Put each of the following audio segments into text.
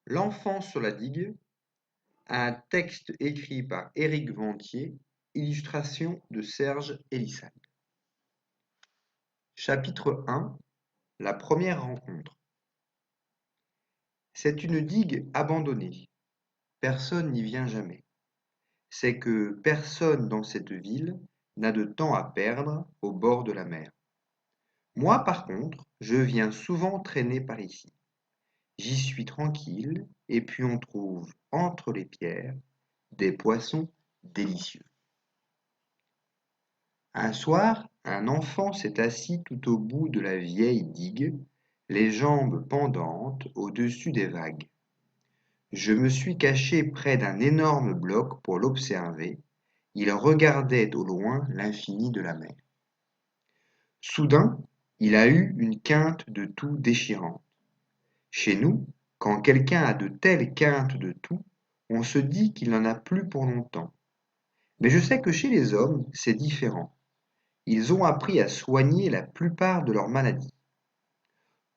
L'enfant sur la digue, un texte écrit par Éric Ventier, illustration de Serge Elissal. Chapitre 1. La première rencontre. C'est une digue abandonnée. Personne n'y vient jamais. C'est que personne dans cette ville n'a de temps à perdre au bord de la mer. Moi, par contre, je viens souvent traîner par ici. J'y suis tranquille, et puis on trouve entre les pierres des poissons délicieux. Un soir, un enfant s'est assis tout au bout de la vieille digue, les jambes pendantes au-dessus des vagues. Je me suis caché près d'un énorme bloc pour l'observer. Il regardait au loin l'infini de la mer. Soudain, il a eu une quinte de toux déchirante. Chez nous, quand quelqu'un a de telles quintes de toux, on se dit qu'il n'en a plus pour longtemps. Mais je sais que chez les hommes, c'est différent. Ils ont appris à soigner la plupart de leurs maladies.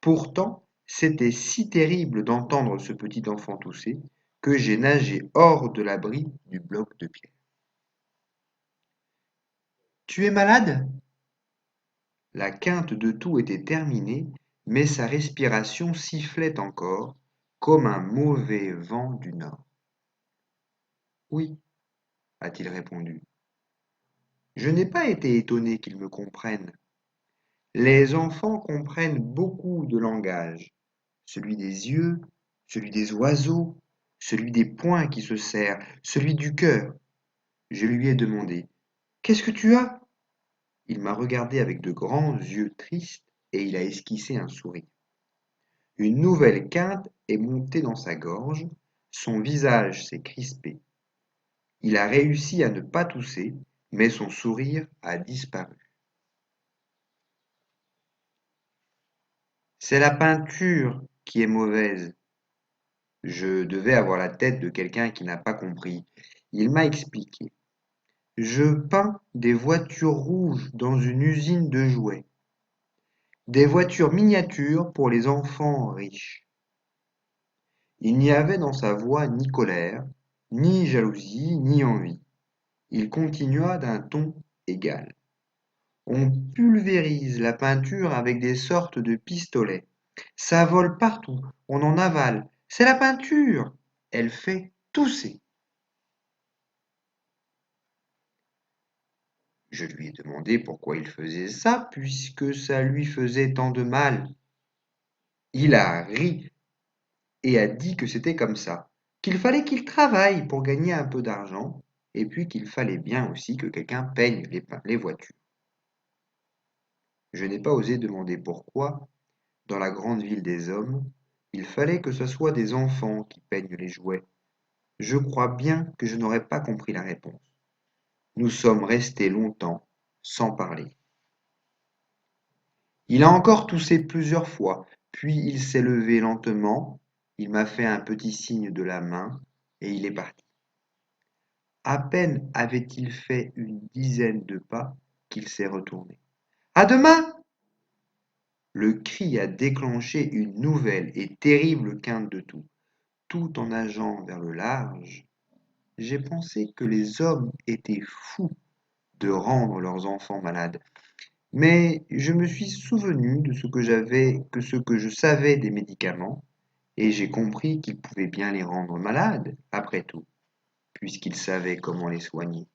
Pourtant, c'était si terrible d'entendre ce petit enfant tousser que j'ai nagé hors de l'abri du bloc de pierre. Tu es malade? La quinte de toux était terminée, mais sa respiration sifflait encore, comme un mauvais vent du nord. Oui, a-t-il répondu. Je n'ai pas été étonné qu'il me comprenne. Les enfants comprennent beaucoup de langages, celui des yeux, celui des oiseaux, celui des poings qui se serrent, celui du cœur. Je lui ai demandé: Qu'est-ce que tu as? Il m'a regardé avec de grands yeux tristes et il a esquissé un sourire. Une nouvelle quinte est montée dans sa gorge, son visage s'est crispé. Il a réussi à ne pas tousser, mais son sourire a disparu. C'est la peinture qui est mauvaise. Je devais avoir la tête de quelqu'un qui n'a pas compris. Il m'a expliqué. Je peins des voitures rouges dans une usine de jouets. Des voitures miniatures pour les enfants riches. Il n'y avait dans sa voix ni colère, ni jalousie, ni envie. Il continua d'un ton égal. On pulvérise la peinture avec des sortes de pistolets. Ça vole partout, on en avale. C'est la peinture. Elle fait tousser. Je lui ai demandé pourquoi il faisait ça, puisque ça lui faisait tant de mal. Il a ri et a dit que c'était comme ça, qu'il fallait qu'il travaille pour gagner un peu d'argent, et puis qu'il fallait bien aussi que quelqu'un peigne les voitures. Je n'ai pas osé demander pourquoi, dans la grande ville des hommes, il fallait que ce soit des enfants qui peignent les jouets. Je crois bien que je n'aurais pas compris la réponse. Nous sommes restés longtemps sans parler. Il a encore toussé plusieurs fois, puis il s'est levé lentement, il m'a fait un petit signe de la main, et il est parti. À peine avait-il fait une dizaine de pas qu'il s'est retourné. À demain! Le cri a déclenché une nouvelle et terrible quinte de toux. Tout en nageant vers le large, j'ai pensé que les hommes étaient fous de rendre leurs enfants malades. Mais je me suis souvenu de ce que je savais des médicaments, et j'ai compris qu'ils pouvaient bien les rendre malades, après tout, puisqu'ils savaient comment les soigner.